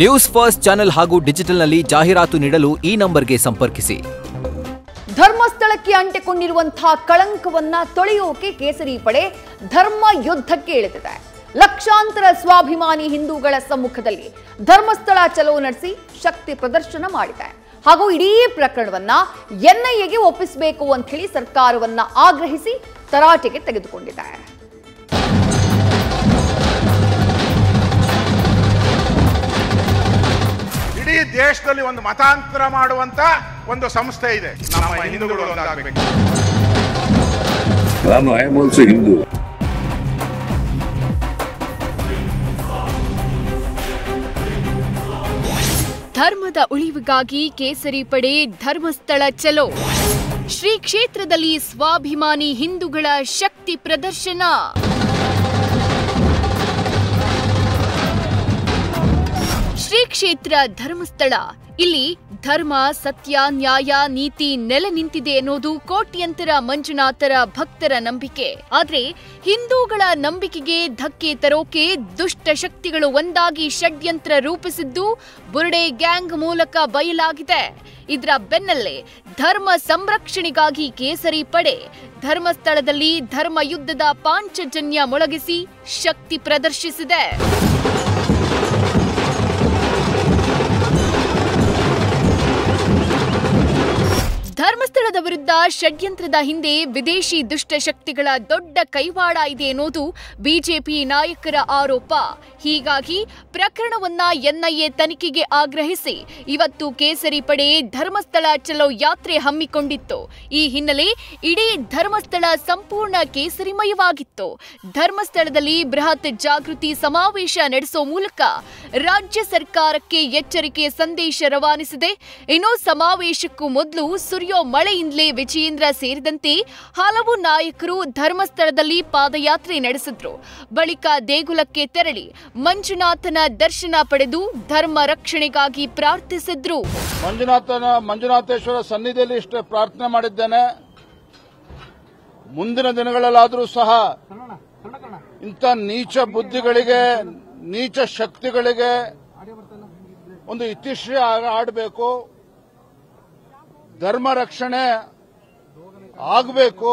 News first channel ಹಾಗೂ ಡಿಜಿಟಲ್ನಲ್ಲಿ ಜಾಹೀರಾತು ನೀಡಲು ಈ ನಂಬರ್ಗೆ ಸಂಪರ್ಕಿಸಿ. ಧರ್ಮಸ್ಥಳಕ್ಕೆ ಅಂಟಿಕೊಂಡಿರುವಂತಹ ಕಳಂಕವನ್ನ ತೊಳೆಯೋಕೆ ಕೇಸರಿ ಪಡೆ ಧರ್ಮ ಯುದ್ಧಕ್ಕೆ ಇಳಿದಿದೆ. ಲಕ್ಷಾಂತರ ಸ್ವಾಭಿಮಾನಿ ಹಿಂದೂಗಳ ಸಮ್ಮುಖದಲ್ಲಿ ಧರ್ಮಸ್ಥಳ ಚಲೋ ನಡೆಸಿ ಶಕ್ತಿ ಪ್ರದರ್ಶನ ಮಾಡಿದೆ. ಹಾಗೂ ಇಡೀ ಪ್ರಕರಣವನ್ನ ಎನ್ಐಎಗೆ ಒಪ್ಪಿಸಬೇಕು ಅಂತ ಹೇಳಿ ಸರ್ಕಾರವನ್ನ ಆಗ್ರಹಿಸಿ ತರಾಟೆಗೆ ತೆಗೆದುಕೊಂಡಿದೆ. ಇಡೀ ದೇಶದಲ್ಲಿ ಒಂದು ಮತಾಂತರ ಮಾಡುವಂತ ಒಂದು ಸಂಸ್ಥೆ ಇದೆ. ನಮ್ಮ ಹಿಂದೂಗಳು ಒಂದಾಗಬೇಕು. ನಾನು ಐ ಆಮ್ ಆಲ್ಸೋ ಹಿಂದೂ. ಧರ್ಮದ ಉಳಿವಿಗಾಗಿ ಕೇಸರಿ ಪಡೆ ಧರ್ಮಸ್ಥಳ ಚಲೋ. ಶ್ರೀ ಕ್ಷೇತ್ರದಲ್ಲಿ ಸ್ವಾಭಿಮಾನಿ ಹಿಂದೂಗಳ ಶಕ್ತಿ ಪ್ರದರ್ಶನ. ಶ್ರೀ ಕ್ಷೇತ್ರ ಧರ್ಮಸ್ಥಳ. ಇಲ್ಲಿ ಧರ್ಮ, ಸತ್ಯ, ನ್ಯಾಯ, ನೀತಿ ನೆಲೆ ನಿಂತಿದೆ ಎನ್ನುವುದು ಕೋಟ್ಯಂತರ ಮಂಜುನಾಥರ ಭಕ್ತರ ನಂಬಿಕೆ. ಆದ್ರೆ ಹಿಂದೂಗಳ ನಂಬಿಕೆಗೆ ಧಕ್ಕೆ ತರೋಕೆ ದುಷ್ಟ ಶಕ್ತಿಗಳು ಒಂದಾಗಿ ಷಡ್ಯಂತ್ರ ರೂಪಿಸಿದ್ದು ಬುರ್ಡೆ ಗ್ಯಾಂಗ್ ಮೂಲಕ ಬಯಲಾಗಿದೆ. ಇದರ ಬೆನ್ನಲ್ಲೇ ಧರ್ಮ ಸಂರಕ್ಷಣೆಗಾಗಿ ಕೇಸರಿ ಪಡೆ ಧರ್ಮಸ್ಥಳದಲ್ಲಿ ಧರ್ಮ ಯುದ್ಧದ ಪಾಂಚಜನ್ಯ ಮೊಳಗಿಸಿ ಶಕ್ತಿ ಪ್ರದರ್ಶಿಸಿದೆ. ಧರ್ಮಸ್ಥಳದ ವಿರುದ್ಧ ಷಡ್ಯಂತ್ರದ ಹಿಂದೆ ವಿದೇಶಿ ದುಷ್ಟಶಕ್ತಿಗಳ ದೊಡ್ಡ ಕೈವಾಡ ಇದೆ ಎನ್ನುವುದು ಬಿಜೆಪಿ ನಾಯಕರ ಆರೋಪ. ಹೀಗಾಗಿ ಪ್ರಕರಣವನ್ನ ಎನ್ಐಎ ತನಿಖೆಗೆ ಆಗ್ರಹಿಸಿ ಇವತ್ತು ಕೇಸರಿ ಪಡೆ ಧರ್ಮಸ್ಥಳ ಚಲೋ ಯಾತ್ರೆ ಹಮ್ಮಿಕೊಂಡಿತ್ತು. ಈ ಹಿನ್ನೆಲೆ ಇಡೀ ಧರ್ಮಸ್ಥಳ ಸಂಪೂರ್ಣ ಕೇಸರಿಮಯವಾಗಿತ್ತು. ಧರ್ಮಸ್ಥಳದಲ್ಲಿ ಬೃಹತ್ ಜಾಗೃತಿ ಸಮಾವೇಶ ನಡೆಸುವ ಮೂಲಕ ರಾಜ್ಯ ಸರ್ಕಾರಕ್ಕೆ ಎಚ್ಚರಿಕೆ ಸಂದೇಶ ರವಾನಿಸಿದೆ. ಇನ್ನು ಸಮಾವೇಶಕ್ಕೂ ಮೊದಲು ಸುರಿಯೋ ಮಳೆಯಿಂದಲೇ ವಿಜಯೇಂದ್ರ ಸೇರಿದಂತೆ ಹಲವು ನಾಯಕರು ಧರ್ಮಸ್ಥಳದಲ್ಲಿ ಪಾದಯಾತ್ರೆ ನಡೆಸಿದ್ರು. ಬಳಿಕ ದೇಗುಲಕ್ಕೆ ತೆರಳಿ ಮಂಜುನಾಥನ ದರ್ಶನ ಪಡೆದು ಧರ್ಮ ರಕ್ಷಣೆಗಾಗಿ ಪ್ರಾರ್ಥಿಸಿದ್ರು. ಮಂಜುನಾಥೇಶ್ವರ ಸನ್ನಿಧಿಯಲ್ಲಿ ಇಷ್ಟೇ ಪ್ರಾರ್ಥನೆ ಮಾಡಿದ್ದೇನೆ. ಮುಂದಿನ ದಿನಗಳಲ್ಲಾದರೂ ಸಹ ಇಂಥ ನೀಚ ಬುದ್ಧಿಗಳಿಗೆ, ನೀಚ ಶಕ್ತಿಗಳಿಗೆ ಒಂದು ಇತಿಶ್ರೀ ಆಡಬೇಕು. ಧರ್ಮ ರಕ್ಷಣೆ ಆಗಬೇಕು.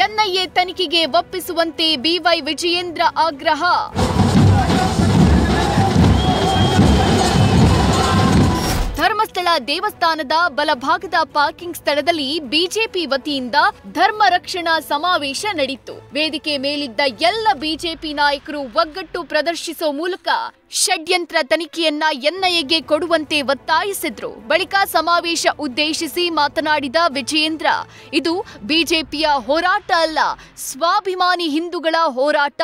ಎನ್ಐಎ ತನಿಖೆಗೆ ಒಪ್ಪಿಸುವಂತೆ ಬಿವೈ ವಿಜಯೇಂದ್ರ ಆಗ್ರಹ. ಧರ್ಮಸ್ಥಳ ದೇವಸ್ಥಾನದ ಬಲಭಾಗದ ಪಾರ್ಕಿಂಗ್ ಸ್ಥಳದಲ್ಲಿ ಬಿಜೆಪಿ ವತಿಯಿಂದ ಧರ್ಮ ರಕ್ಷಣಾ ಸಮಾವೇಶ ನಡೆಯಿತು. ವೇದಿಕೆ ಮೇಲಿದ್ದ ಎಲ್ಲ ಬಿಜೆಪಿ ನಾಯಕರು ಒಗ್ಗಟ್ಟು ಪ್ರದರ್ಶಿಸುವ ಮೂಲಕ ಷಡ್ಯಂತ್ರ ತನಿಖೆಯನ್ನ ಎನ್ಐಎಗೆ ಕೊಡುವಂತೆ ಒತ್ತಾಯಿಸಿದ್ರು. ಬಳಿಕ ಸಮಾವೇಶ ಉದ್ದೇಶಿಸಿ ಮಾತನಾಡಿದ ವಿಜಯೇಂದ್ರ, ಇದು ಬಿಜೆಪಿಯ ಹೋರಾಟ ಅಲ್ಲ, ಸ್ವಾಭಿಮಾನಿ ಹಿಂದೂಗಳ ಹೋರಾಟ.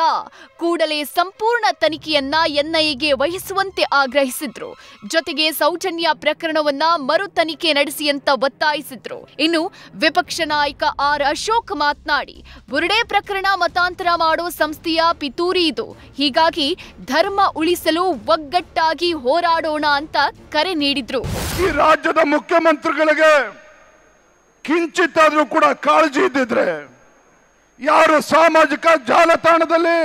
ಕೂಡಲೇ ಸಂಪೂರ್ಣ ತನಿಖೆಯನ್ನ ಎನ್ಐಎಗೆ ವಹಿಸುವಂತೆ ಆಗ್ರಹಿಸಿದ್ರು. ಜೊತೆಗೆ ಸೌಜನ್ಯ ಪ್ರಕರಣವನ್ನ ಮರು ತನಿಖೆ ನಡೆಸಿ ಅಂತ ಒತ್ತಾಯಿಸಿದ್ರು. ಇನ್ನು ವಿಪಕ್ಷ ನಾಯಕ ಆರ್ ಅಶೋಕ್ ಮಾತನಾಡಿ, ಬುರ್ಡೆ ಪ್ರಕರಣ ಮತಾಂತರ ಮಾಡೋ ಸಂಸ್ಥೆಯ ಪಿತೂರಿ ಇದು. ಹೀಗಾಗಿ ಧರ್ಮ ಉಳಿಸಲು ಒಗ್ಗಟ್ಟಾಗಿ ಹೋರಾಡೋಣ ಅಂತ ಕರೆ ನೀಡಿದ್ರು. ಈ ರಾಜ್ಯದ ಮುಖ್ಯಮಂತ್ರಿಗಳಿಗೆ ಕಿಂಚಿತ್ತಾದ್ರೂ ಕೂಡ ಕಾಳಜಿ ಇದ್ದಿದ್ರೆ ಯಾರು ಸಾಮಾಜಿಕ ಜಾಲತಾಣದಲ್ಲಿ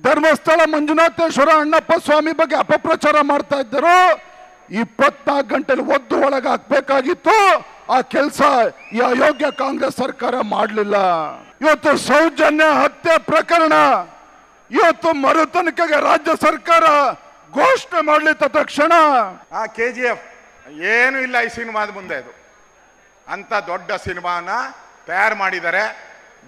ಧರ್ಮಸ್ಥಳ ಮಂಜುನಾಥೇಶ್ವರ ಅಣ್ಣಪ್ಪ ಸ್ವಾಮಿ ಬಗ್ಗೆ ಅಪಪ್ರಚಾರ ಮಾಡ್ತಾ ಇದ್ದರು 24 ಗಂಟೆಲಿ ಒದ್ದು ಒಳಗೆ ಹಾಕ್ಬೇಕಾಗಿತ್ತು. ಆ ಕೆಲಸ ಈ ಅಯೋಗ್ಯ ಕಾಂಗ್ರೆಸ್ ಸರ್ಕಾರ ಮಾಡಲಿಲ್ಲ. ಇವತ್ತು ಸೌಜನ್ಯ ಹತ್ಯೆ ಪ್ರಕರಣ ಇವತ್ತು ಮರು ತನಿಖೆಗೆ ರಾಜ್ಯ ಸರ್ಕಾರ ಘೋಷಣೆ ಮಾಡಲಿದ್ದ ತಕ್ಷಣ ಆ KGF ಏನು ಇಲ್ಲ ಈ ಸಿನಿಮಾದ ಮುಂದೆ. ಇದು ಅಂತ ದೊಡ್ಡ ಸಿನಿಮಾನ ತಯಾರು ಮಾಡಿದ್ದಾರೆ.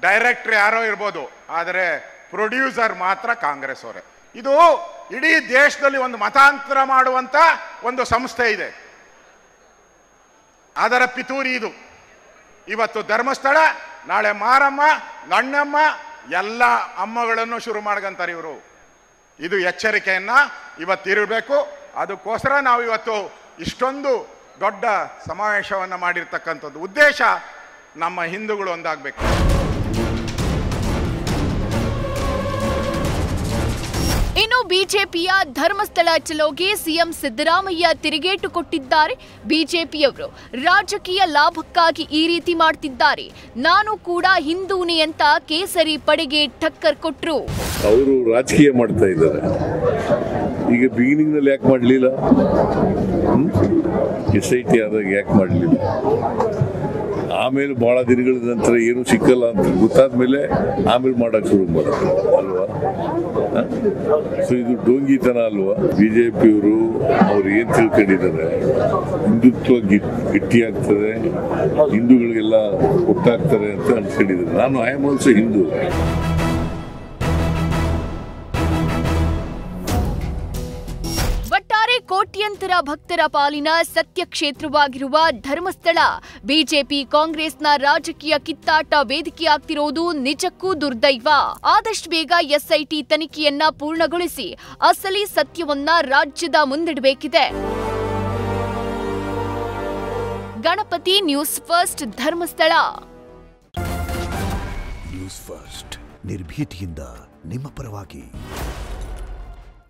ಡೈರೆಕ್ಟರ್ ಯಾರೋ ಇರ್ಬೋದು, ಆದರೆ ಪ್ರೊಡ್ಯೂಸರ್ ಮಾತ್ರ ಕಾಂಗ್ರೆಸ್ ಅವರೇ. ಇದು ಇಡೀ ದೇಶದಲ್ಲಿ ಒಂದು ಮತಾಂತರ ಮಾಡುವಂತ ಒಂದು ಸಂಸ್ಥೆ ಇದೆ. ಅದರ ಪಿತೂರಿ ಇದು. ಇವತ್ತು ಧರ್ಮಸ್ಥಳ, ನಾಳೆ ಮಾರಮ್ಮ, ಗಣ್ಣಮ್ಮ ಎಲ್ಲ ಅಮ್ಮಗಳನ್ನು ಶುರು ಮಾಡ್ಕಂತಾರೆ ಇವರು. ಇದು ಎಚ್ಚರಿಕೆಯನ್ನ ಇವತ್ತಿರಬೇಕು. ಅದಕ್ಕೋಸ್ಕರ ನಾವು ಇವತ್ತು ಇಷ್ಟೊಂದು ದೊಡ್ಡ ಸಮಾವೇಶವನ್ನು ಮಾಡಿರ್ತಕ್ಕಂಥದ್ದು. ಉದ್ದೇಶ ನಮ್ಮ ಹಿಂದೂಗಳು ಒಂದಾಗಬೇಕು. ಇನ್ನು ಬಿಜೆಪಿಯ ಧರ್ಮಸ್ಥಳ ಚಲೋಗೆ ಸಿಎಂ ಸಿದ್ದರಾಮಯ್ಯ ತಿರುಗೇಟು ಕೊಟ್ಟಿದ್ದಾರೆ. ಬಿಜೆಪಿಯವರು ರಾಜಕೀಯ ಲಾಭಕ್ಕಾಗಿ ಈ ರೀತಿ ಮಾಡ್ತಿದ್ದಾರೆ, ನಾನು ಕೂಡ ಹಿಂದೂನೇ ಅಂತ ಕೇಸರಿ ಪಡೆಗೆ ಟಕ್ಕರ್ ಕೊಟ್ರು. ಅವರು ರಾಜಕೀಯ ಮಾಡ್ತಾ ಇದ್ದಾರೆ. ಈಗ ಬಿಗಿನಿಂಗ್ ನಲ್ಲಿ ಯಾಕೆ ಮಾಡಲಿಲ್ಲ? SIT ಆದಾಗ ಯಾಕೆ ಮಾಡಲಿಲ್ಲ? ಆಮೇಲೆ ಬಹಳ ದಿನಗಳ ನಂತರ ಏನು ಸಿಕ್ಕಲ್ಲ ಅಂತ ಗೊತ್ತಾದ್ಮೇಲೆ ಆಮೇಲೆ ಮಾಡಕ್ ಶುರು ಮಾಡಿದ್ರು ಅಲ್ವಾ? ಸೊ ಇದು ಡೋಂಗಿತನ ಅಲ್ವಾ? ಬಿಜೆಪಿಯವರು ಅವ್ರು ಏನ್ ತಿಳ್ಕೊಂಡಿದ್ದಾರೆ, ಹಿಂದುತ್ವ ಗಟ್ಟಿಯಾಗ್ತದೆ, ಹಿಂದೂಗಳಿಗೆಲ್ಲ ಒಟ್ಟಾಗ್ತಾರೆ ಅಂತ ಅನ್ಕೊಂಡಿದ್ದಾರೆ. ನಾನು ಐ ಆಮ್ ಆಲ್ಸೋ ಹಿಂದೂ. ಕೋಟ್ಯಂತರ ಭಕ್ತರ ಪಾಲಿನ ಸತ್ಯ ಕ್ಷೇತ್ರವಾಗಿರುವ ಧರ್ಮಸ್ಥಳ ಬಿಜೆಪಿ ಕಾಂಗ್ರೆಸ್ನ ರಾಜಕೀಯ ಕಿತ್ತಾಟ ವೇದಿಕೆಯಾಗ್ತಿರೋದು ನಿಜಕ್ಕೂ ದುರ್ದೈವ. ಆದಷ್ಟು ಬೇಗ SIT ತನಿಖೆಯನ್ನ ಪೂರ್ಣಗೊಳಿಸಿ ಅಸಲಿ ಸತ್ಯವನ್ನ ರಾಜ್ಯದ ಮುಂದಿಡಬೇಕಿದೆ. Ganapati, news first, Dharmasthala. News first ನಿರ್ಭೀತಿಯಿಂದ ನಿಮ್ಮ ಪರವಾಗಿ.